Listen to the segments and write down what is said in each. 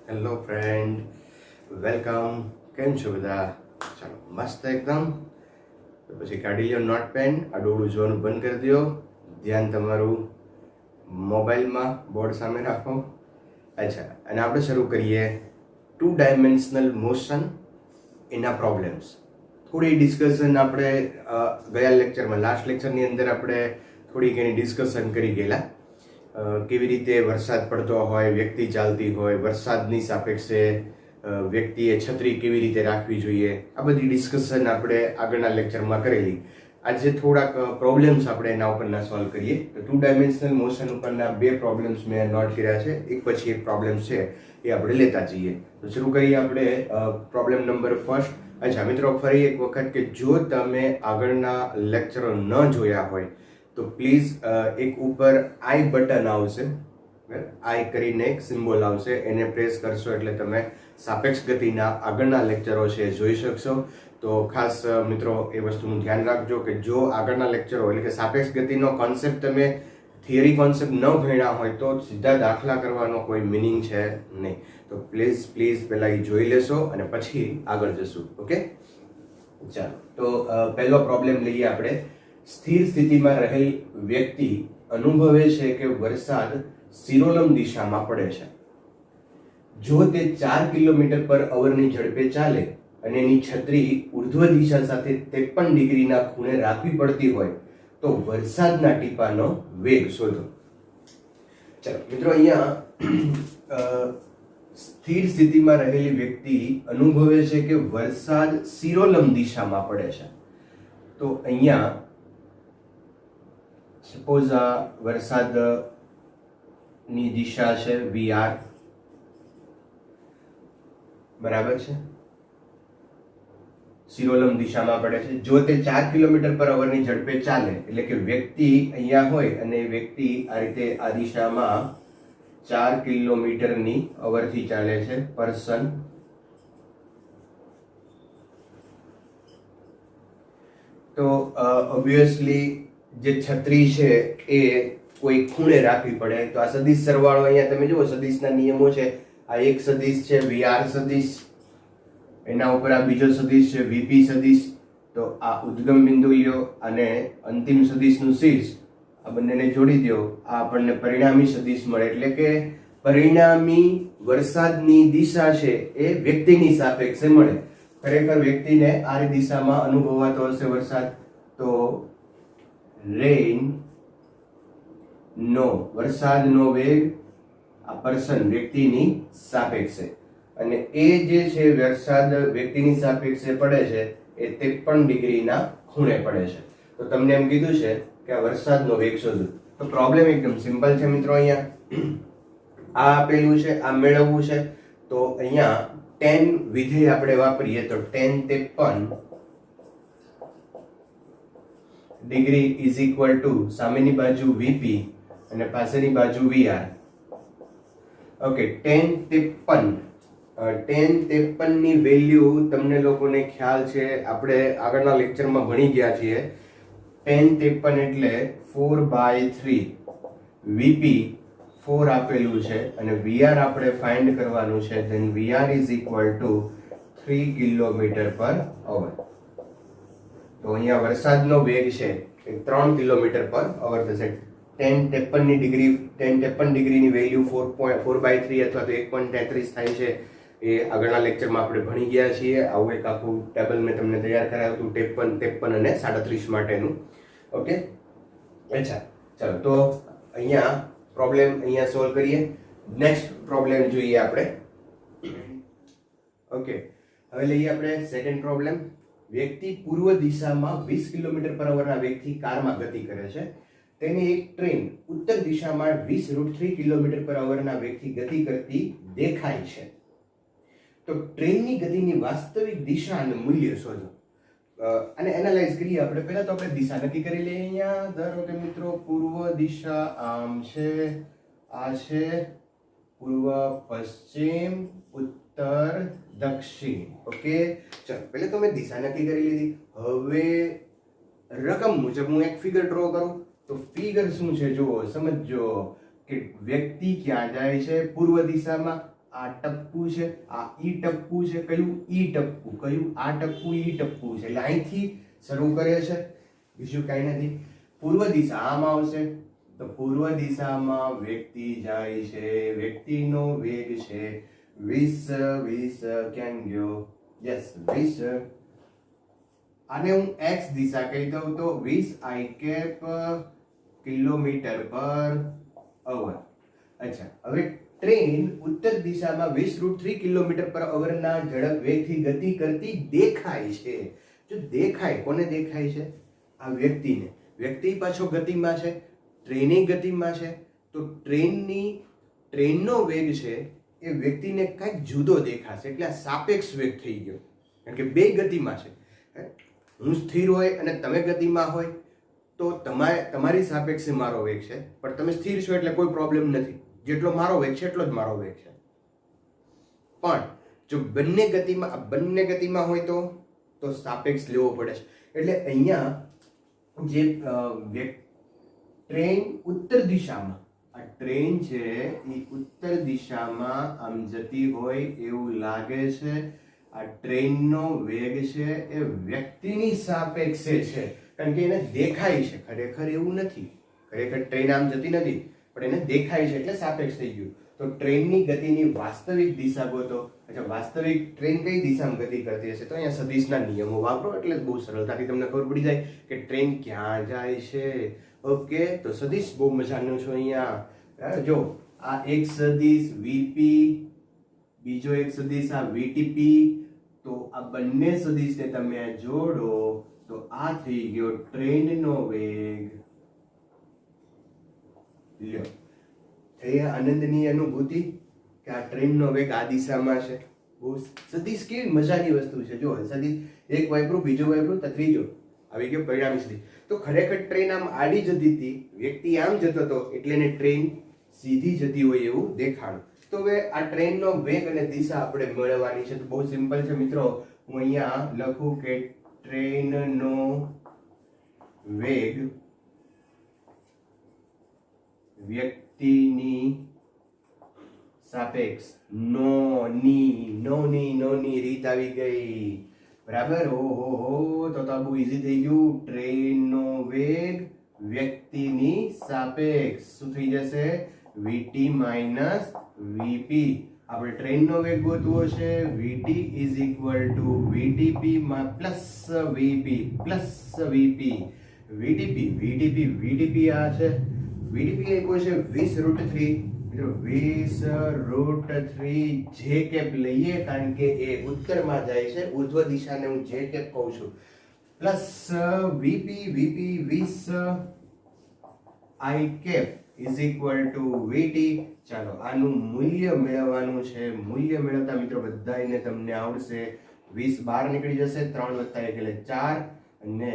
Hello friend, welcome. કેમ છો બધા? ચાલો મસ્ત એકદમ. તો પછી કાઢી લો નોટ પેન, આ ડોળું જોવાનું બંધ કરી દો, ધ્યાન તમારું મોબાઈલમાં બોર્ડ સામે રાખો. અચ્છા, અને આપણે શરૂ કરીએ 2 ડાયમેન્શનલ મોશન એના પ્રોબ્લેમ્સ. થોડી ડિસ્કશન આપણે ગયા લેક્ચરમાં, લાસ્ટ લેક્ચરની અંદર આપણે થોડીક એની ડિસ્કશન કરી ગયેલા. કેવી રીતે વરસાદ પડતો હોય, વ્યક્તિ ચાલતી હોય, વરસાદની સાપેક્ષે વ્યક્તિએ છત્રી કેવી રીતે રાખવી જોઈએ, આ બધી ડિસ્કશન આપણે આગળના લેક્ચરમાં કરેલી. આજે થોડાક પ્રોબ્લેમ્સ આપણે એના ઉપરના સોલ્વ કરીએ. તો 2 ડાયમેન્શનલ મોશન ઉપરના 2 પ્રોબ્લેમ્સ મેં નોટ કર્યા છે, એક પછી એક પ્રોબ્લેમ્સ છે એ આપણે લેતા જઈએ. તો શરૂ કરીએ આપણે પ્રોબ્લેમ નંબર ફર્સ્ટ. અચ્છા મિત્રો, ફરી એક વખત કે જો તમે આગળના લેક્ચરો ન જોયા હોય તો પ્લીઝ એક ઉપર આઈ બટન આવશે, આઈ કરીને એક સિમ્બોલ આવશે, એને પ્રેસ કરશો એટલે તમે સાપેક્ષ ગતિના આગળના લેક્ચરો છે જોઈ શકશો. તો ખાસ મિત્રો એ વસ્તુનું ધ્યાન રાખજો કે જો આગળના લેક્ચરો એટલે કે સાપેક્ષ ગતિનો કોન્સેપ્ટ તમે થિયરી કોન્સેપ્ટ ન ભણ્યા હોય તો સીધા દાખલા કરવાનો કોઈ મિનિંગ છે નહીં. તો પ્લીઝ પહેલા એ જોઈ લેશો અને પછી આગળ જશું. ઓકે, ચાલો. તો પહેલો પ્રોબ્લેમ લઈએ આપણે. સ્થિર સ્થિતિમાં રહેલ વ્યક્તિ અનુભવે છે કે વરસાદ શિરોલંબ દિશામાં પડે છે. જો તે 4 કિલોમીટર પર અવરની ઝડપે ચાલે અને એની છત્રી ઉર્ધ્વ દિશા સાથે 53 ડિગ્રીના ખૂણે રાખવી પડતી હોય તો વરસાદના ટીપાનો વેગ શોધો. ચાલો મિત્રો, અહીંયા સ્થિર સ્થિતિમાં રહેલી વ્યક્તિ અનુભવે છે કે વરસાદ શિરોલંબ દિશામાં પડે છે. તો અહીંયા સપોઝ આ વરસાદની દિશા છે VR, બરાબર છે, શિરોલંબ દિશામાં પડે છે. જો તે 4 કિલોમીટર પર અવરની ઝડપે ચાલે એટલે કે વ્યક્તિ અહીંયા હોય અને વ્યક્તિ આ રીતે આ દિશામાં 4 કિલોમીટરની અવરથી ચાલે છે, પર્સન, તો ઓબ્વિયસલી જે છત્રી છે એ કોઈ ખૂણે રાખવી પડે. તો આ સદિશ સરવાળો અહીંયા તમે જુઓ, સદિશના નિયમો છે. આ એક સદિશ છે VR સદિશ, એના ઉપર આ બીજો સદિશ છે VP સદિશ. તો આ ઉદ્ગમ બિંદુ લ્યો અને અંતિમ સદિશનું શીર્ષ, આ બંનેને જોડી દો, આ આપણને પરિણામી સદિશ મળે. એટલે કે પરિણામી વરસાદની દિશા છે એ વ્યક્તિની સાપેક્ષે મળે. ખરેખર વ્યક્તિને આ દિશામાં અનુભવાતો હશે વરસાદ, તો રેઇન નો, વરસાદનો વેગ આ પર્સન વ્યક્તિની સાપેક્ષે, અને એ જે છે વરસાદ વ્યક્તિની સાપેક્ષે પડે છે એ 53 ડિગ્રીના ખૂણે પડે છે. તો તમને એમ કીધું છે કે આ વરસાદનો વેગ શોધો. તો પ્રોબ્લેમ એકદમ સિમ્પલ છે મિત્રો. અહીંયા આ આપેલું છે, આ મેળવવું છે. તો અહીંયા tan વિધેય આપણે વાપરીએ તો tan 53 degree is equal two સામેની બાજુ VP અને પાછળની બાજુ VR. ઓકે, tan 53 ની વેલ્યુ તમને લોકોને ખ્યાલ છે, આપણે આગળના લેક્ચરમાં ભણી ગયા છીએ. tan 53 એટલે 4/3, VP 4 આપેલું છે અને VR આપણે ફાઇન્ડ કરવાનું છે. then VR is equal to 3 kilometre પર અવર. તો અહીંયા વરસાદનો વેગ છે એ 3 કિલોમીટર પર અવર થશે. tan 53 ડિગ્રીની વેલ્યુ 4/3 અથવા તો 1.33 થાય છે. એ આગળના લેક્ચરમાં આપણે ભણી ગયા છીએ. આવું એક આખું ટેબલ મેં તમને તૈયાર કરાવ્યું હતું 53 અને 37 માટેનું. ઓકે, અચ્છા, ચાલો. તો અહીંયા પ્રોબ્લેમ અહીંયા સોલ્વ કરીએ. નેક્સ્ટ પ્રોબ્લેમ જોઈએ આપણે. ઓકે, હવે લઈએ આપણે સેકન્ડ પ્રોબ્લેમ. વ્યક્તિ પૂર્વ દિશામાં 20 કિલોમીટર પર અવરના વેગથી કારમાં ગતિ કરે છે. તેને એક ટ્રેન ઉત્તર દિશામાં 20√3 કિલોમીટર પર અવરના વેગથી ગતિ કરતી દેખાય છે. તો ટ્રેનની ગતિની વાસ્તવિક દિશા અને મૂલ્ય શોધો. અને એનાલાઇઝ કરીએ આપણે. પહેલા તો આપણે દિશા નક્કી કરી લઈએ. અહીંયા ધારો કે મિત્રો પૂર્વ દિશા આમ છે, આ છે પૂર્વ, પશ્ચિમ, ઉત્તર, દક્ષિણ. ઓકે, ચાલો પહેલા તો મેં દિશા નક્કી કરી લીધી. હવે રકમ મુજબ હું એક ફિગર ડ્રો કરું. તો ફિગર શું છે જુઓ, સમજો કે વ્યક્તિ ક્યાં જાય છે પૂર્વ દિશામાં, આ ટપકું છે, આ ઈ ટપકું છે. કયું? ઈ ટપકું. કયું? આ ટપકું ઈ ટપકું છે. એટલે અહીંથી શરૂ કરે છે, બીજું કાંઈ નથી. પૂર્વ દિશા આમ આવશે, તો પૂર્વ દિશામાં વ્યક્તિ જાય છે, વ્યક્તિનો વેગ છે 20 ક્યાં ગયો? યસ 20. આને હું x દિશા કહી દઉં તો 20 i કેપ કિલોમીટર પર અવર. અચ્છા, હવે ટ્રેન ઉત્તર દિશામાં 20√3 કિલોમીટર પર અવરના ઝડપ વેગથી ગતિ કરતી દેખાય છે. જો દેખાય, કોને દેખાય છે? આ વ્યક્તિને. વ્યક્તિ પાછો ગતિમાં છે, ટ્રેનની ગતિમાં છે, તો ટ્રેનનો વેગ છે એ વ્યક્તિને કંઈક જુદો દેખાશે, એટલે આ સાપેક્ષ વેગ થઈ ગયો, કારણ કે બે ગતિમાં છે. હું સ્થિર હોય અને તમે ગતિમાં હોય તો તમારી સાપેક્ષે મારો વેગ છે, પણ તમે સ્થિર છો એટલે કોઈ પ્રોબ્લેમ નથી, જેટલો મારો વેગ છે એટલો જ મારો વેગ છે. પણ જો બંને ગતિમાં હોય તો સાપેક્ષ લેવો પડે છે. એટલે અહીંયા જે ટ્રેન ઉત્તર દિશામાં, આ ટ્રેન છે એ ઉત્તર દિશામાં આમ જતી હોય એવું લાગે છે. આ ટ્રેનનો વેગ છે એ વ્યક્તિની સાપેક્ષે છે, કારણ કે એને દેખાય છે. ખરેખર એવું નથી, ખરેખર ટ્રેન આમ જતી નથી, પણ એને દેખાય છે એટલે સાપેક્ષ થઈ ગયું. તો ટ્રેનની ગતિની વાસ્તવિક દિશા ગોતો. અચ્છા, વાસ્તવિક ટ્રેન કઈ દિશામાં ગતિ કરતી હશે? તો અહીંયા સદિશના નિયમો વાપરો એટલે બહુ સરળતાથી તમને ખબર પડી જાય કે ટ્રેન ક્યાં જાય છે. ઓકે, તો સદિશ બહુ મજાનું છે. અહીંયા જો આ એક સદિશ વીપી, બીજો એક સદિશ આ વીટીપી, તો આ બંને સદિશને તમે જોડો તો આ થઈ ગયો ટ્રેનનો વેગ. લ્યો, થઈ આનંદની અનુભૂતિ કે આ ટ્રેનનો વેગ આ દિશામાં છે. બહુ સદિશ કેવી મજાની વસ્તુ છે. જો સદિશ એક વાપરું, બીજો વાપરું, તો ત્રીજો આવી ગયો પરિણામી સદિશ. તો ખરેખર ટ્રેન આમ આડી જતી હતી, વ્યક્તિ આમ જતો હતો, એટલે એને ટ્રેન સીધી જતી હોય એવું દેખાડું. તો હવે આ ટ્રેનનો વેગ અને દિશા આપણે મેળવવાની છે. તો બહુ સિમ્પલ છે મિત્રો. હું અહીંયા લખું કે ટ્રેનનો વેગ વ્યક્તિની સાપેક્ષ. નોની રીત આવી ગઈ. બરાબર? ઓહો, તો બહુ ઈઝી થઈ ગયું. ટ્રેનનો વેગ વ્યક્તિની સાપેક્ષ શું થઈ જશે? vt minus vp. આપણે ટ્રેનનો વેગ ગોતવો છે. vt is equal two vtp plus vp plus vp. vtp આ છે. vtp આપ્યો છે 20√3. મિત્રો 20√3 જે કેપ લઈએ, કારણ કે એ ઉત્તરમાં જાય છે, ઉર્ધ્વ દિશાને હું જે કેપ કહું છું, plus vp 20 i cap is equal to vt. ચાલો આનું મૂલ્ય મેળવવાનું છે. મૂલ્ય મેળવતા મિત્રો બધાને તમને આવડશે. 20 બહાર નીકળી જશે, 3 + 1 એટલે 4, અને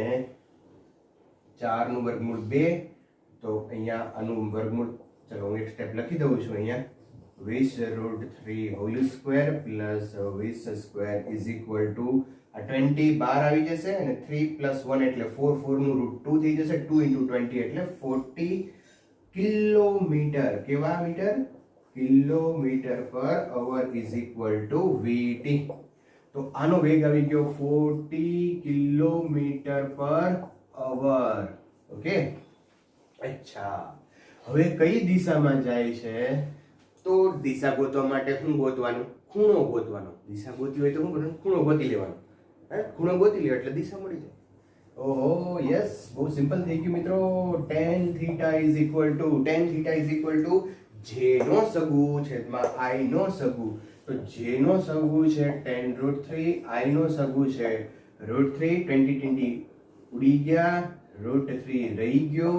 4 નું વર્ગમૂળ 2. તો અહીંયા આનું વર્ગમૂળ, ચલો હું એક સ્ટેપ લખી દઉં છું. અહીંયા 20√3 whole square plus 20² is equal two આ 20 બહાર આવી જશે, અને 3 + 1 એટલે 4, 4 નું √2 થઈ જશે. 2 × 20 એટલે 40 કિલોમીટર. કેવા મીટર? કિલોમીટર પર અવર ઇઝ ઇક્વલ ટુ vt. તો આનો વેગ આવી ગયો 40 કિલોમીટર પર અવર. ઓકે, અચ્છા, હવે કઈ દિશામાં જાય છે? તો દિશા ગોતવા માટે શું ગોતવાનું? ખૂણો ગોતવાનો. દિશા ગોતવી હોય તો શું કરવાનું? ખૂણો ગોતી લેવાનો. ખૂણો ગોતી લ્યો એટલે દિશા મળી જાય. ઓહો, યસ, બહુ સિમ્પલ થઈ ગયું મિત્રો. tan θ is equal to j નો સગુ છેદમાં i નો સગુ. તો j નો સગુ છે tan√3, i નો સગુ છે √3. 20 ઉડી ગયા, √3 રહી ગયો.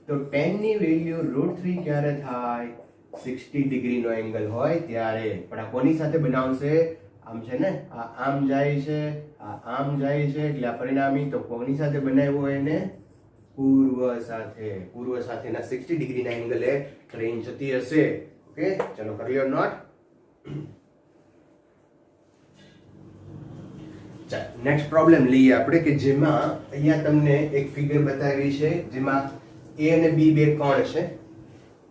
તો tan ની વેલ્યુ √3 ક્યારે થાય? 60 ડિગ્રીનો એંગલ હોય ત્યારે. પણ આ કોની સાથે બનાવશે? આમ છે ને, આ આમ જાય છે, આ આમ જાય છે, એટલે આ પરિણામી. તો કોની સાથે બનાવ્યો એને? પૂર્વ સાથે. પૂર્વ સાથેના 60 ડિગ્રીના એંગલે ટ્રેન જતી હશે. ઓકે, ચલો કરી લ્યો નોટ. ચાલો નેક્સ્ટ પ્રોબ્લેમ લઈએ આપણે, કે જેમાં અહીંયા તમને એક ફિગર બતાવી છે, જેમાં a અને b બે કણ છે.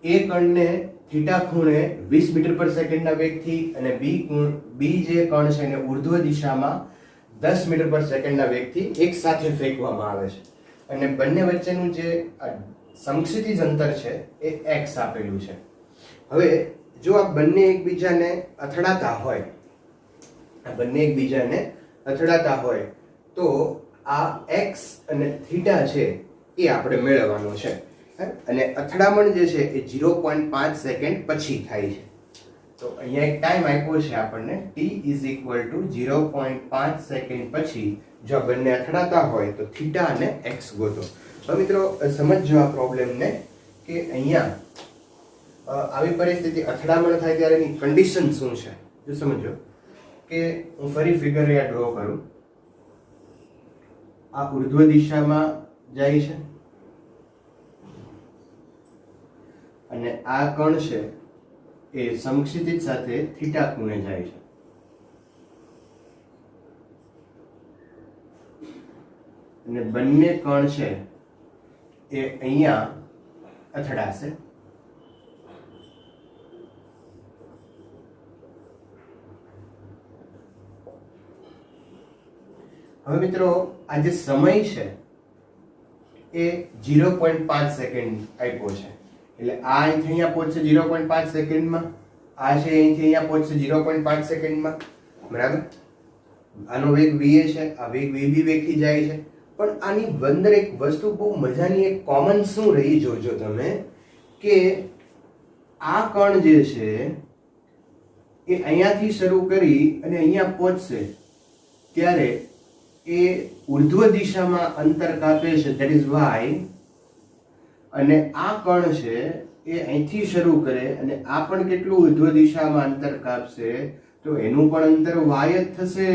એ કણને થીટા ખૂણે 20 મીટર પર સેકન્ડના વેગથી અને બી જે કણ છે એને ઉર્ધ્વ દિશામાં 10 મીટર પર સેકન્ડના વેગથી એક સાથે ફેંકવામાં આવે છે અને બંને વચ્ચેનું જે સમક્ષિતિજ અંતર છે એ x આપેલું છે. હવે જો આ બંને એકબીજાને અથડાતા હોય તો આ x અને થીટા છે એ આપણે મેળવવાનો છે અને અથડામણ જે છે એ 0.5 સેકન્ડ પછી થાય છે. તો અહીંયા એક ટાઈમ આપ્યો છે આપણને t = 0.5 સેકન્ડ પછી જો બંને અથડાતા હોય તો થીટા અને x ગોતો. હવે મિત્રો સમજજો આ પ્રોબ્લેમને કે અહીંયા આવી પરિસ્થિતિ અથડામણ થાય ત્યારે એની કન્ડિશન શું છે. જો સમજો કે હું ફરી ફિગર અહીંયા ડ્રો કરું. આ ઉર્ધ્વ દિશામાં જાય છે અને આ કણ છે એ સમક્ષિતિજ સાથે થીટા ખૂણે જાય છે. અને બંને કણ છે એ અહીંયા અથડાશે. હવે મિત્રો આ જે સમય છે એ 0.5 સેકન્ડ આપ્યો છે એટલે આ અહીંથી અહીંયા પહોંચશે 0.5 સેકન્ડમાં, આ છે અહીંથી અહીંયા પહોંચશે 0.5 સેકન્ડમાં, બરાબર. આનો વેગ va છે, આ વેગ vb વેગથી જાય છે. પણ આની અંદર એક વસ્તુ બહુ મજાની એક કોમન શું રહી જોજો તમે કે આ કણ જે છે એ અહીંયાથી શરૂ કરી અને અહીંયા પહોંચશે ત્યારે એ ઉર્ધ્વ દિશામાં અંતર કાપે છે, ધેટ ઇઝ y, અને આ કણ છે એ અહીંથી શરૂ કરે અને આ પણ કેટલું ઉર્ધ્વ દિશામાં અંતર કાપશે તો એનું પણ અંતર y જ થશે,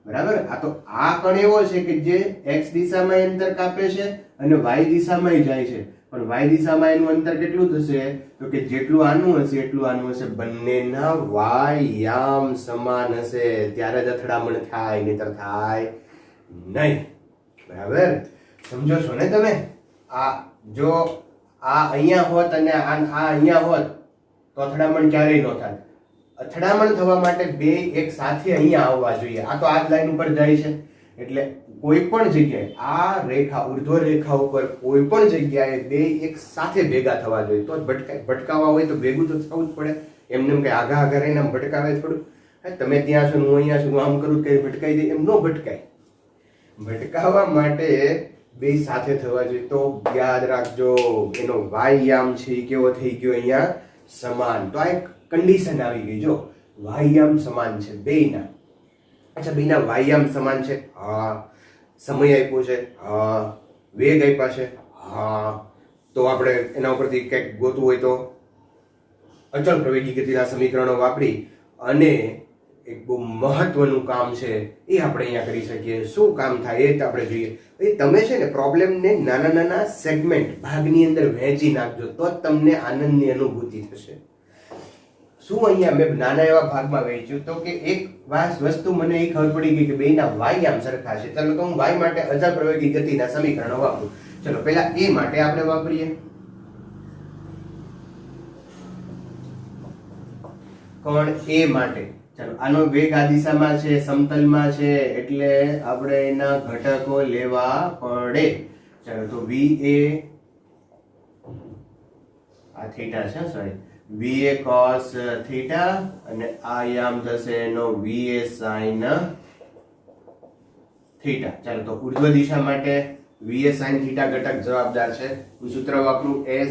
બરાબર. આ તો આ કણ એવો છે કે જે x દિશામાં અંતર કાપે છે અને y દિશામાં જાય છે, પણ y દિશામાં એનું અંતર કેટલું થશે તો કે જેટલું આનું હશે એટલું આનું હશે. બંનેના y યામ સમાન હશે ત્યારે જ અથડામણ થાય, નહીતર થાય નહીં, બરાબર. સમજો છો ને તમે? આ જો આ અહીંયા હોત અને આ અહીંયા હોત તો અથડામણ ક્યારેય ન થાય. અથડામણ થવા માટે બે એક સાથે અહીંયા આવવા જોઈએ. આ તો આ જ લાઈન ઉપર જાય છે એટલે કોઈ પણ જગ્યાએ આ રેખા ઉર્ધ્વ રેખા ઉપર કોઈ પણ જગ્યાએ બે એક સાથે ભેગા થવા જોઈએ તો જ ભટકાવા હોય તો ભેગું તો થવું જ પડે. એમને એમ કે આગા રહીને આમ ભટકાવે થોડું. તમે ત્યાં છો હું અહીંયા છું, હું આમ કરું કઈ ભટકાઈ જાય, એમ ન ભટકાય. ભટકાવા માટે બે સાથે થવા જોઈએ. તો યાદ રાખજો એનો વાયયામ છે કેવો થઈ ગયો અહીંયા સમાન. તો આ એક કન્ડિશન આવી ગઈ. જો વાયયામ સમાન છે બેયના. અચ્છા, બેયના વાયયામ સમાન છે, હા. સમય આપ્યો છે, હા. વેગ આપ્યા છે, હા. તો આપણે એના ઉપરથી કંઈક ગોતવું હોય તો અચળ પ્રવેગી ગતિના સમીકરણો વાપરી અને એક બહુ મહત્વનું કામ છે એ આપણે અહીંયા કરી શકીએ. શું કામ થાય એ આપણે જોઈએ. તમે છે ને પ્રોબ્લેમને નાના નાના સેગમેન્ટ ભાગની અંદર વહેંચી નાખજો તો જ તમને આનંદની અનુભૂતિ થશે. શું અહીંયા મેં નાના એવા ભાગમાં વહેંચ્યું તો કે એક વસ્તુ મને એ ખબર પડી ગઈ કે બેયના વાય આમ સરખા છે. ચાલો તો હું વાય માટે અચળ પ્રવેગી ગતિના સમીકરણો વાપરું. ચલો પહેલા એ માટે આપણે વાપરીએ. કોણ એ માટે ચાલો આનો વેગ આ દિશામાં છે, સમતલમાં છે એટલે આપણે એના ઘટકો લેવા પડે. ચાલો તો va આ થીટા છે, સોરી, va cos થીટા અને આ યામ થશે એનો va sin થીટા. ચાલો તો ઉર્ધ્વ દિશા માટે va sin થીટા ઘટક જવાબદાર છે. હું સૂત્ર વાપરું s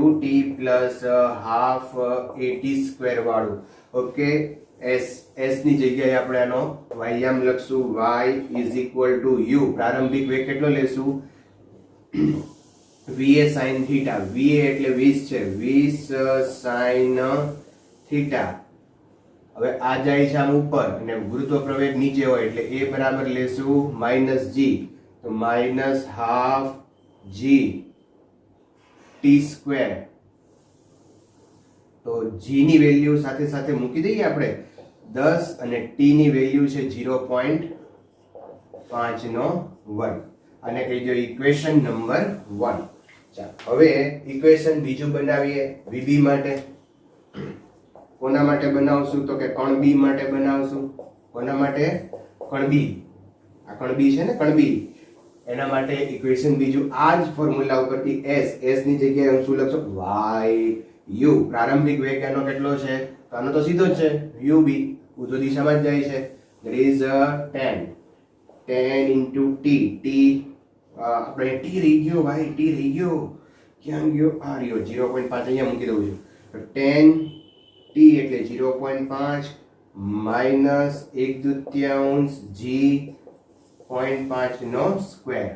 ut plus half at² વાળું. ઓકે, s ની જગ્યાએ આપણે આનો વાયયામ લખશું y u. પ્રારંભિક વેગ કેટલો લેશું? va sin theta. va એટલે 20 છે, 20 sin થીટા. હવે આ જાય છે આમ ઉપર અને ગુરુત્વ પ્રવેગ નીચે હોય એટલે a બરાબર લેશું -g. તો -half g t². તો g ની વેલ્યુ સાથે સાથે મૂકી દઈએ આપણે 10 અને t ની વેલ્યુ છે 0.5 નો વર્ગ. અને કહી દો ઇક્વેશન નંબર 1. ચાલો હવે ઇક્વેશન બીજું બનાવીએ VB માટે. કોના માટે બનાવશું તો કે કણ B માટે બનાવશું. કોના માટે? કણ B. આ કણ B છે ને, કણ B એના માટે ઇક્વેશન બીજું આ જ ફોર્મ્યુલા ઉપરથી s ની જગ્યાએ હું શું લખશું? u. પ્રારંભિક વેગ એનો કેટલો છે? તો આનો તો સીધો જ છે ub, ઉધ્વ દિશામાં જ જાય છે. that is 10 into t. આપણે t રહી ગયો ભાઈ, t રહી ગયો. ક્યાં ગયો? આ રહ્યો 0.5 અહીંયા મૂકી દઉં છું. તો 10 t એટલે 0.5 માઇનસ 1/2 g 0.5 નો સ્ક્વેર.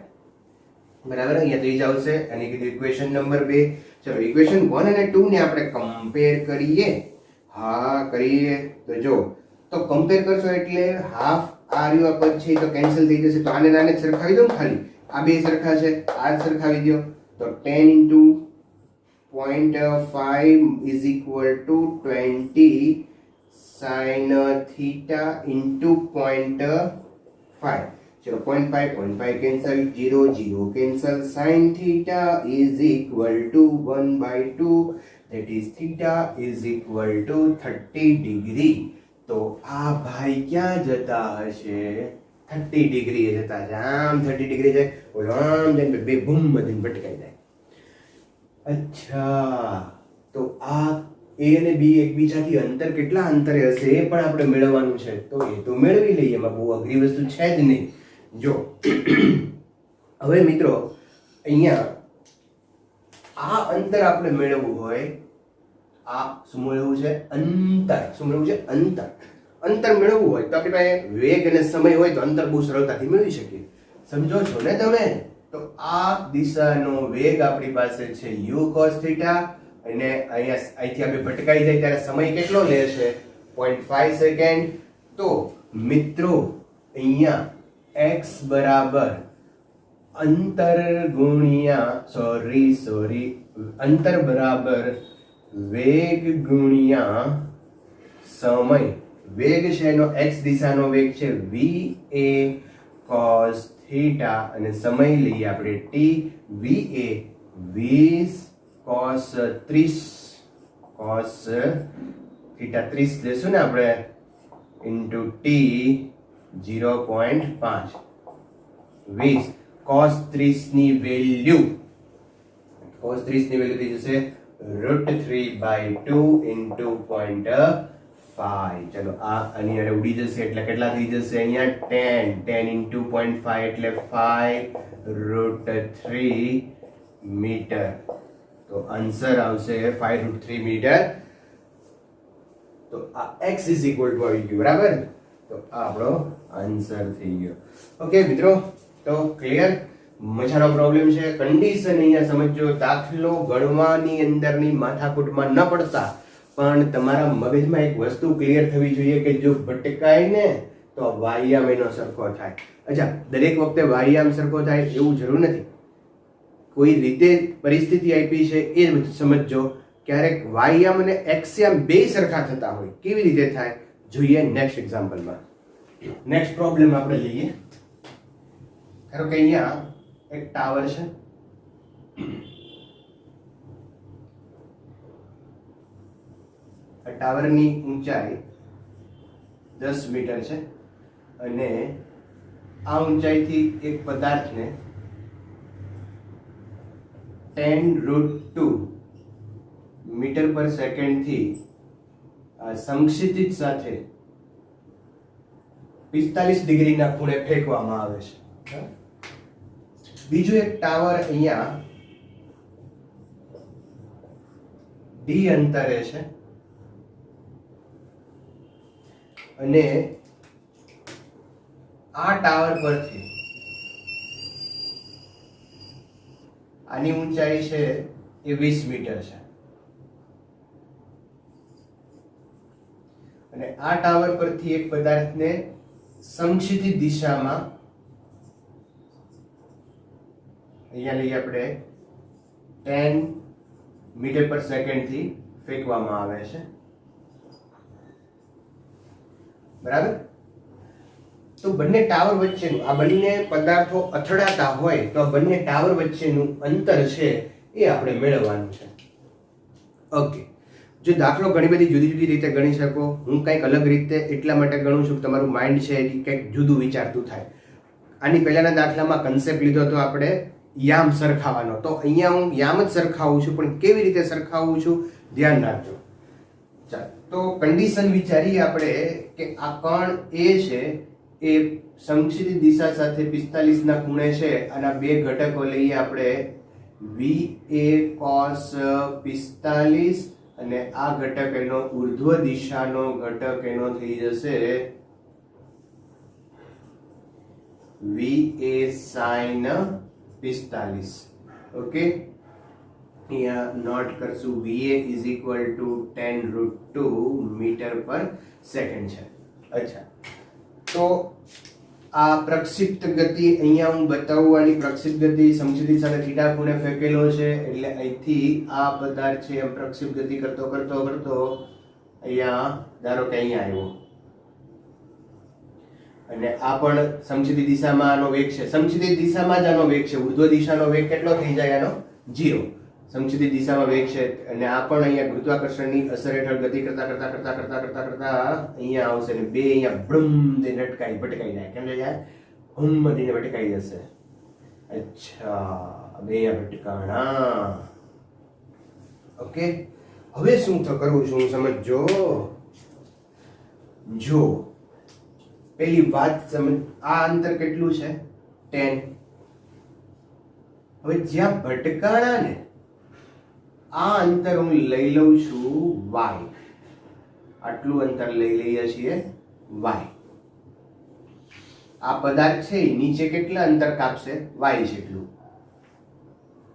બરાબર, અહીંયા ત્રીજ આવશે. અને કીધું ઇક્વેશન નંબર 2. ચલો ઇક્વેશન 1 અને 2 ને આપણે કમ્પેર કરીએ. હા કરીએ. તો જો તો કમ્પેર કરશો એટલે હાફ આ રહ્યું આ પદ છે તો કેન્સલ થઈ જશે. તો આને નાને સરખાવી દો ને ખાલી. આ બે સરખા છે, આ સરખાવી દો. તો 10 into 0.5 is equal to 20 sin theta into 0.5. चलो 0.5 cancel, 0 cancel. Sin theta is equal to 1/2. That is theta is equal to 30 degree. तो आ भाई क्या जता हशे? 30 डिग्री जता है. आम 30 डिग्री जाए और आम जन बे बूम मदन भटकाई जाए. अच्छा, તો આ A અને B એકબીજાથી અંતર કેટલા અંતરે હશે એ પણ આપણે મેળવવાનું છે. તો એ તો મેળવી લઈએ, એમાં બહુ અઘરી વસ્તુ છે જ નહીં. જો હવે મિત્રો અહીંયા આ અંતર આપણે મેળવવું હોય, આ શું મેળવવું છે? અંતર. શું મેળવવું છે? અંતર. અંતર મેળવવું હોય તો આપણી પાસે વેગ અને સમય હોય તો અંતર બહુ સરળતાથી મેળવી શકીએ. સમજો છો ને તમે? તો આ દિશાનો વેગ આપણી પાસે છે u cos theta, અને અહીંયા અહીંથી આપણે ભટકાઈ જાય ત્યારે સમય કેટલો લેશે? 0.5 સેકન્ડ. તો મિત્રો અહીંયા x બરાબર અંતર ગુણ્યા અંતર બરાબર વેગ ગુણ્યા સમય. વેગ છે એનો x દિશાનો વેગ છે va cos theta, અને સમય લઈએ આપણે t. va 20 cos 30 લેશું ને આપણે, into t 0.5. 20 cos 30 ની વેલ્યુ થઈ જશે √3/2 into 0.5. ચલો આ આની અરે ઉડી જશે એટલે કેટલા થઈ જશે? અહીંયા 10 into 0.5 એટલે 5√3 મીટર. તો આન્સર આવશે 5√3 મીટર. તો આ x is equal to આવી ગયું. બરાબર, તો આ આપણો આન્સર થઈ ગયો. ઓકે મિત્રો, તો ક્લિયર? મજાનો પ્રોબ્લેમ છે. કન્ડિશન અહીંયા સમજો. દાખલો ગણવાની અંદરની માથાકૂટમાં ન પડતા પણ તમારા મગજમાં એક વસ્તુ ક્લિયર થવી જોઈએ કે જો ભટકાય ને તો વાયામ એનો સરખો થાય. અચ્છા, દરેક વખતે વાયામ સરખો થાય એવું જરૂર નથી. કોઈ રીતે પરિસ્થિતિ આપી છે એ સમજો. ક્યારેક વાયામ અને એક્સયામ બે સરખા થતા હોય. કેવી રીતે થાય જોઈએ નેક્સ્ટ એક્ઝામ્પલમાં. નેક્સ્ટ પ્રોબ્લેમ આપણે લઈએ. ધારો કે અહીંયા એક ટાવર છે. આ ટાવરની ઊંચાઈ 10 મીટર છે અને આ ઊંચાઈથી એક પદાર્થને 10√2 મીટર પર સેકન્ડથી સમક્ષિતિજ સાથે 45 ડિગ્રીના ખૂણે ફેંકવામાં આવે છે. બીજું એક ટાવર અહીંયા d અંતરે છે અને આ ટાવર પરથી આની ઊંચાઈ છે એ 20 મીટર છે અને આ ટાવર પરથી એક પદાર્થને સમક્ષિતિજ દિશામાં અહીંયા લઈએ આપણે 10 મીટર પર સેકન્ડ થી ફેંકવામાં આવે છે. બરાબર? તો બંને ટાવર વચ્ચેનું, આ બંને પદાર્થો અથડાતા હોય તો આ બંને ટાવર વચ્ચેનું અંતર છે એ આપણે મેળવવાનું છે. ઓકે, જો દાખલો ઘણી બધી જુદી જુદી રીતે ગણી શકો, હું કંઈક અલગ રીતે એટલા માટે ગણું છું કે તમારું માઇન્ડ છે એ કંઈક જુદું વિચારતું થાય. આની પહેલાના દાખલામાં કન્સેપ્ટ લીધો તો આપણે યામ સરખાવવાનો, તો અહીંયા હું યામ જ સરખાવું છું, પણ કેવી રીતે સરખાવું છું ધ્યાન રાખજો. ચાલો, તો કન્ડિશન વિચારીએ આપણે કે આ કણ એ છે એ સમક્ષિતિ દિશા સાથે 45 ના ખૂણે છે, અને આ બે ઘટકો લઈએ આપણે VA cos 45 અને આ ઘટક એનો ઉર્ધ્વ દિશાનો ઘટક એનો થઈ જશે VA sin 45. ઓકે, અહીંયા નોટ કરશું VA is equal to 10√2 metre per second છે. અચ્છા, તો આ પ્રક્ષિપ્ત ગતિ અહીંયા હું બતાવું, આની પ્રક્ષિપ્ત ગતિ સમક્ષિતિ સાથે થીટા ખૂણે ફેંકેલો છે, એટલે અહીંથી આ પદાર્થ છે એમ પ્રક્ષિપ્ત ગતિ કરતો કરતો કરતો અહીંયા ધારો કે અહીંયા આવ્યો, અને આ પણ સમક્ષિતિ દિશામાં આનો વેગ છે, સમક્ષિતિ દિશામાં જ આનો વેગ છે, ઉર્ધ્વ દિશાનો વેગ કેટલો થઈ જાય આનો 0, સમક્ષિતિ દિશામાં વેગ છે, અને આ પણ અહીંયા ગુરુત્વાકર્ષણની અસર હેઠળ ગતિ કરતા કરતા કરતા કરતા કરતા કરતા અહીંયા આવશે, ને બે અહીંયા બ્રમ થઈને ભટકાઈ જાય, કેમ જાય હમ થઈને ભટકાઈ જશે. અચ્છા, બે અહીંયા ભટકાણા. ઓકે, હવે શું કરવું છું સમજો. જો પેલી વાત સમજ, આ અંતર કેટલું છે 10. હવે જ્યાં ભટકાણા ને આ અંતર હું લઈ લઉં છું y, આટલું અંતર લઈ લઈએ છીએ y. આ પદાર્થ છે નીચે કેટલા અંતર કાપશે y જેટલું.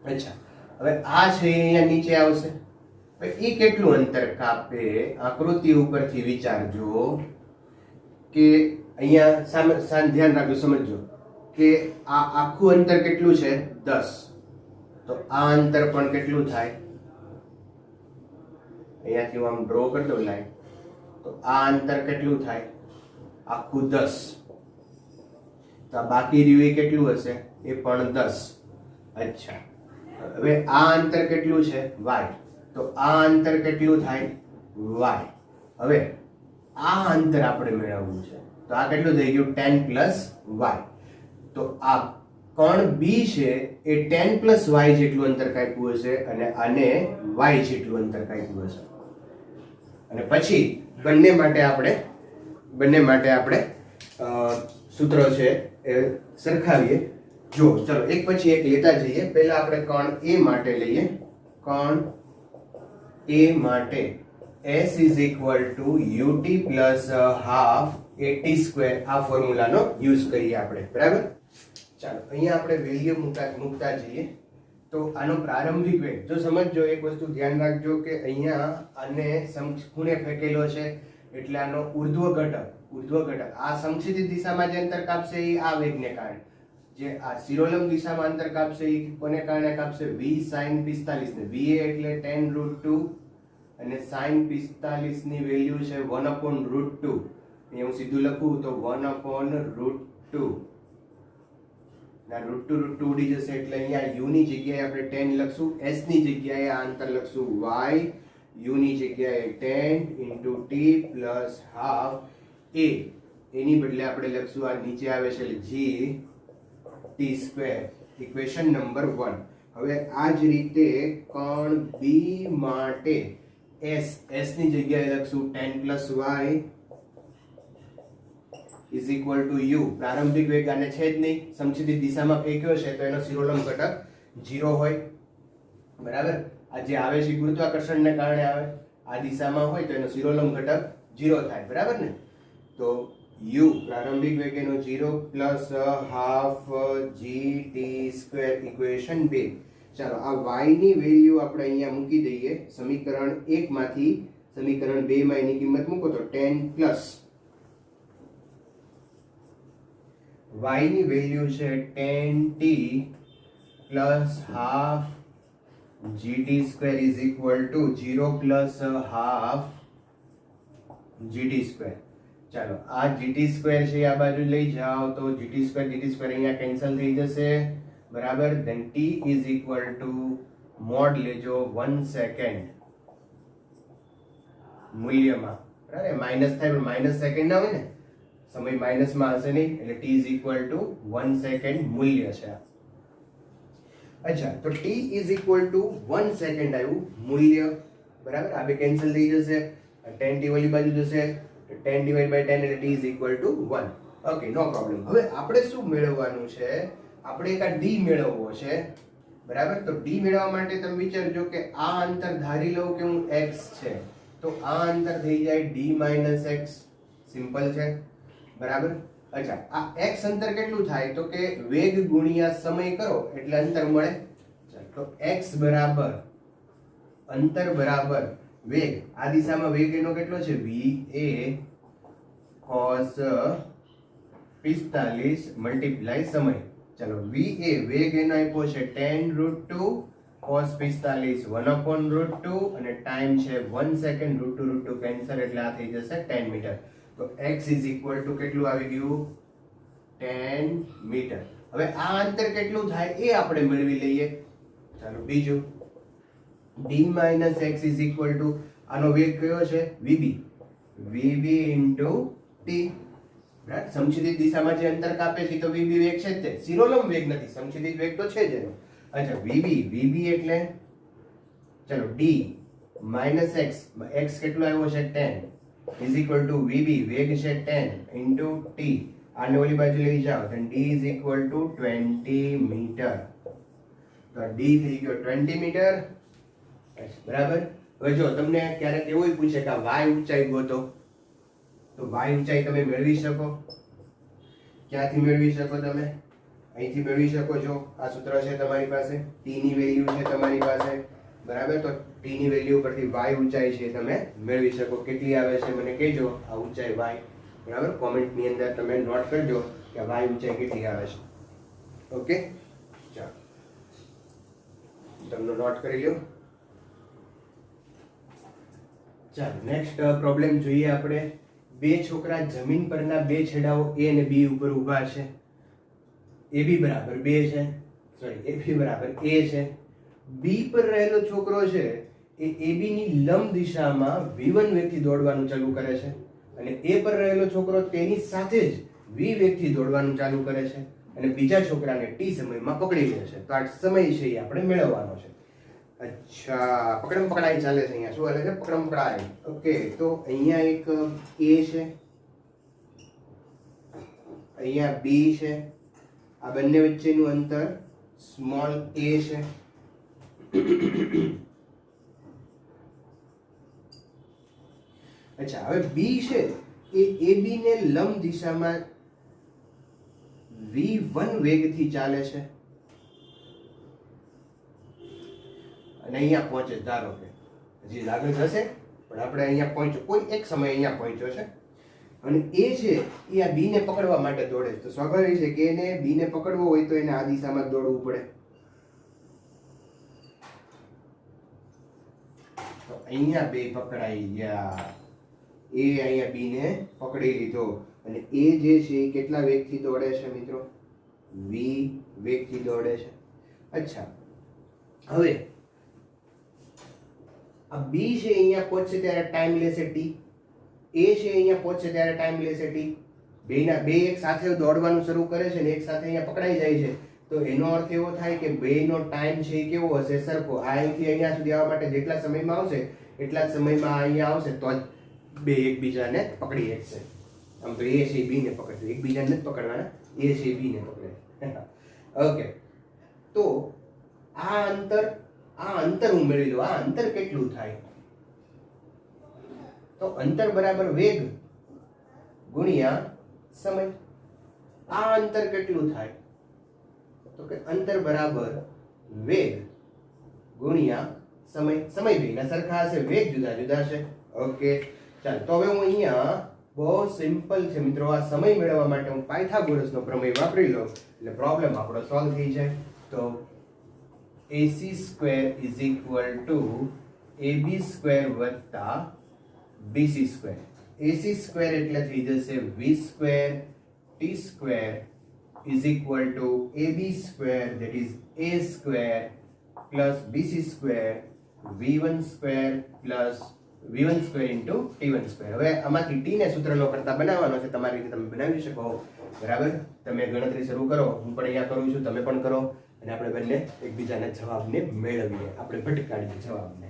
અચ્છા, હવે આ છે અહીંયા નીચે આવશે, હવે એ કેટલું અંતર કાપે આકૃતિ ઉપરથી વિચારજો કે અહીંયા સામે ધ્યાન રાખજો, સમજજો કે આ આખું અંતર કેટલું છે 10, તો આ અંતર પણ કેટલું થાય, અહીંયાથી હું આમ ડ્રો કરી દઉં લાઈન, તો આ અંતર કેટલું થાય આખું 10, તો બાકી રહ્યું એ કેટલું હશે એ પણ 10. અચ્છા, હવે આ અંતર કેટલું છે y, તો આ અંતર કેટલું થાય y. હવે આ અંતર આપણે મેળવવું છે, તો આ કેટલું થઈ ગયું 10 પ્લસ y. તો આ કણ B છે એ 10 પ્લસ y જેટલું અંતર કાપ્યું હશે, અને આને y જેટલું અંતર કાપ્યું હશે. અને પછી બંને માટે આપણે સૂત્રો છે એ સરખાવીએ. જો ચલો એક પછી એક લેતા જઈએ. પહેલા આપણે કણ A માટે લઈએ. કણ A માટે S is equal to ut plus half at², આ ફોર્મ્યુલાનો યુઝ કરીએ આપણે, બરાબર. ચાલો અહીંયા આપણે વેલ્યુ મૂકતા જઈએ. તો આનો પ્રારંભિક વેગ જો સમજજો, એક વસ્તુ ધ્યાન રાખજો કે અહીંયા આને સમખૂણે ફેંકેલો છે, એટલે આનો ઉર્ધ્વ ઘટક આ સમક્ષિતિ દિશામાં જે અંતર કાપશે એ આ વેગને કારણે, જે આ શિરોલંબ દિશામાં અંતર કાપશે એ કોને કારણે કાપશે v sin 45 ને. va એટલે 10√2 અને sin 45 ની વેલ્યુ છે 1/√2. અહીંયા હું સીધું લખું તો 1/√2 ના √2 ઉડી જશે, એટલે અહીંયા u ની જગ્યાએ આપણે 10 લખશું, s ની જગ્યાએ આ અંતર લખશું y, u ની જગ્યાએ 10 * t + half a, એની બદલે આપણે લખશું આ નીચે આવે છે g t², ઇક્વેશન નંબર 1. હવે આ જ રીતે કણ B માટે s ની જગ્યાએ લખશું 10 + y is equal to u. પ્રારંભિક વેગ આને છે જ નહીં, સમક્ષિતિ દિશામાં ફેંક્યો છે તો એનો શિરોલંબ ઘટક 0 હોય, બરાબર. આ જે આવે છે ગુરુત્વાકર્ષણને કારણે આવે, આ દિશામાં હોય તો એનો શિરોલંબ ઘટક 0 થાય, બરાબર ને. તો u પ્રારંભિક વેગ એનો 0 + half g t², ઇક્વેશન 2. ચાલો આ y ની વેલ્યુ આપણે અહીંયા મૂકી દઈએ. સમીકરણ 1 માંથી સમીકરણ 2 માં એની કિંમત મૂકો તો 10 પ્લસ y ની વેલ્યુ છે 10t + half gt² is equal to 0 + half gt². ચાલો આ gt² છે આ બાજુ લઈ જાઓ તો gt² અહીંયા કેન્સલ થઈ જશે, બરાબર. then t is equal to mode લેજો 1 સેકન્ડ મૂલ્યમાં, બરાબર? માઇનસ થાય પણ માઇનસ સેકન્ડ ના હોય ને, સમય માઇનસમાં હશે નહીં, એટલે t is equal to 1 second મૂલ્ય છે. અચ્છા, તો t is equal to 1 second આવ્યું મૂલ્ય, બરાબર? આ બે કેન્સલ થઈ જશે, 10t ઓલી બાજુ જશે, 10 ડિવાઇડ બાય 10 એટલે t is equal to 1. Okay, no problem. હવે આપણે શું મેળવવાનું છે? આપણે એક આ d મેળવવો છે, બરાબર? તો d મેળવવા માટે તમે વિચારજો કે આ અંતર ધારી લઉં કે હું x છે, તો આ અંતર થઈ જાય d માઇનસ x. સિમ્પલ છે, બરાબર? અચ્છા, આ x અંતર કેટલું થાય? તો કે વેગ ગુણ્યા સમય કરો એટલે અંતર મળે. તો x બરાબર અંતર બરાબર વેગ. આ દિશામાં વેગ એનો કેટલો છે? v a cos 45 મલ્ટીપ્લાય સમય. ચલો, v a વેગ એનો આપ્યો છે 10√2 cos 45 1/√2 અને ટાઈમ છે 1 સેકન્ડ. √2 કેન્સલ એટલે આ થઈ જશે 10 મીટર. તો x ઇઝ ઇક્વલ ટુ કેટલું આવી ગયું? 10 મીટર. હવે આ અંતર કેટલું થાય એ આપણે મેળવી લઈએ. ચાલો, બીજું d minus x is equal to આનો વેગ કયો છે? vb. vb into t, right? સમછેદી દિશામાં જે અંતર કાપે છે તો vb વેગ છે જ તે, શિરોલંબ વેગ નથી, સમછેદી વેગ તો છે જ એનો. અચ્છા, vb એટલે ચલો d માઇનસ x, x કેટલો આવ્યો છે? 10 ઇઝ ઇક્વલ ટુ vb વેગ છે 10 ઇન્ટુ t. આને ઓલી બાજુ લઈ જાઓ તો d is equal to 20 metre. તો d થઈ ગયો 20 મીટર, બરાબર? હવે જો તમને ક્યારેક એવું પૂછે કે y ઊંચાઈ ગોતો, તો y ઊંચાઈ તમે મેળવી શકો. ક્યાંથી મેળવી શકો? તમે અહીંથી મેળવી શકો છો. આ સૂત્ર છે તમારી પાસે, t ની વેલ્યુ છે તમારી પાસે, બરાબર? તો t ની વેલ્યુ પરથી y ઊંચાઈ છે તમે મેળવી શકો. કેટલી આવે છે મને કહેજો, આ ઊંચાઈ y, બરાબર? કોમેન્ટ ની અંદર તમે નોટ કરજો કે y ઊંચાઈ કેટલી આવે છે. ઓકે, ચાલો તમને નોટ કરી લો. ચાલો, નેક્સ્ટ પ્રોબ્લેમ જોઈએ આપણે. બે છોકરા જમીન પરના બે છેડાઓ a અને b ઉપર ઊભા છે. ab બરાબર 2 છે, સોરી ab બરાબર a છે. b પર રહેલો છોકરો છે એ ab ની લંબ દિશામાં v1 વેગથી દોડવાનું ચાલુ કરે છે અને a પર રહેલો છોકરો તેની સાથે જ v વેગથી દોડવાનું ચાલુ કરે છે અને બીજા છોકરાને t સમયમાં પકડી લે છે. તો આ સમય છે એ આપણે મેળવવાનો છે. અચ્છા, પકડમ પકડાઈ ચાલે છે અહીંયા. શું હાલે છે? પકડમ પકડાઈ. ઓકે, તો અહીંયા એક a છે, અહીંયા b છે, આ બંને વચ્ચેનું અંતર સ્મોલ a છે. અચ્છા, હવે b છે એ ab ને લંબ દિશામાં v1 વેગથી ચાલે છે અને અહીંયા પહોંચે. ધારો કે હજી આગળ જશે પણ આપણે અહીંયા પહોંચ્યો, કોઈ એક સમય અહીંયા પહોંચ્યો છે અને એ છે એ આ બી ને પકડવા માટે દોડે છે. તો સ્વાભાવિક છે કે એને બી ને પકડવો હોય તો એને આ દિશામાં જ દોડવું પડે. તો અહીંયા બે પકડાઈ ગયા, એ અહીંયા બી ને પકડી લીધો અને એ જે છે એ કેટલા વેગથી દોડે છે મિત્રો? v વેગથી દોડે છે. અચ્છા, હવે આ બી છે અહીંયા પહોંચશે ત્યારે ટાઈમ લેશે t, એ છે અહીંયા પહોંચશે ત્યારે ટાઈમ લેશે t. બેના બે એક સાથે દોડવાનું શરૂ કરે છે ને એક સાથે અહીંયા પકડાઈ જાય છે. તો એનો અર્થ એવો થાય કે બેનો ટાઈમ છે એ કેવો હશે? સરખો. અહીંથી અહીંયા સુધી આવવા માટે જેટલા સમયમાં આવશે એટલા જ સમયમાં અહીંયા આવશે તો જ બે એકબીજાને પકડી શકશે. આમ તો એ છે બી ને પકડશે, એકબીજાને નથી પકડવાના, એ છે બી ને પકડે. ઓકે, તો આ અંતર હું મેળવી લઉં. આ અંતર કેટલું થાય? તો અંતર બરાબર વેગ ગુણ્યા સમય. આ અંતર કેટલું થાય? તો કે અંતર બરાબર વેગ ગુણ્યા સમય. સમય બેના સરખા હશે, વેગ જુદા જુદા છે. ઓકે, ચાલો તો હવે હું અહીંયા બહુ સિમ્પલ છે મિત્રો, આ સમય મેળવવા માટે હું પાયથાગોરસનો પ્રમેય વાપરી લઉં એટલે પ્રોબ્લેમ આપણો સોલ્વ થઈ જાય. તો AC square is equal two AB square વત્તા BC સ્ક્વેર. AC સ્ક્વેર એટલે થઈ જશે V square T square is equal two AB square, that is A square plus BC square V1 square plus V1 square into T1 square. હવે આમાંથી T ને સૂત્રનો કરતા બનાવવાનો છે, તમારી રીતે તમે બનાવી શકો, બરાબર? તમે ગણતરી શરૂ કરો, હું પણ અહીંયા કરું છું, તમે પણ કરો, અને આપણે બંને એકબીજાના જવાબને મેળવીએ, આપણે ભટકાડીએ જવાબને।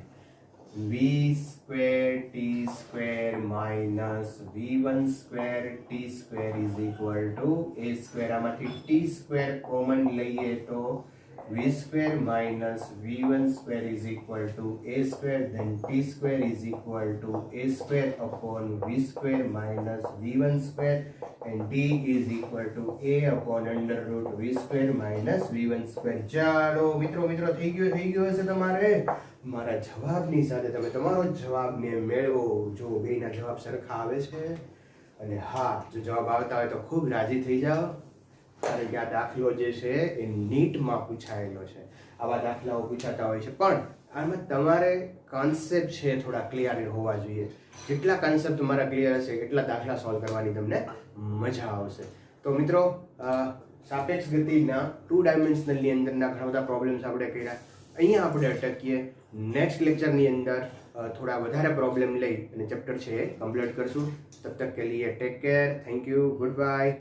V square T square minus V1 square T square is equal two A square, આમાંથી T સ્ક્વેર કોમન લઈએ તો V square minus V1 square is equal to A square, then T square is equal to A square upon V square minus V1 square, and T is equal to A upon under root V square minus V1 square। ચાલો મિત્રો થઈ ગયું હશે તમારે। મારા જવાબની સાથે તમે તમારો જવાબને મેળવો। જો બેના જવાબ સરખા આવે છે, અને હા, જો જવાબ આવતા હોય તો ખૂબ રાજી થઈ જાઓ, કારણ કે આ દાખલો જે છે એ નીટમાં પૂછાયેલો છે। આવા દાખલાઓ પૂછાતા હોય છે, પણ આમાં તમારે કોન્સેપ્ટ છે થોડા ક્લિયર હોવા જોઈએ। જેટલા કોન્સેપ્ટ તમારા ક્લિયર હશે એટલા દાખલા સોલ્વ કરવાની તમને મજા આવશે। તો મિત્રો, સાપેક્ષ ગતિના 2 ડાયમેન્શનલની અંદરના ઘણા બધા પ્રોબ્લેમ્સ આપણે કર્યા, અહીંયા આપણે અટકીએ। નેક્સ્ટ લેક્ચરની અંદર થોડા વધારે પ્રોબ્લેમ લઈ અને ચેપ્ટર છે એ કમ્પ્લીટ કરશું। તબ તક કે લીએ take care, thank you, good by.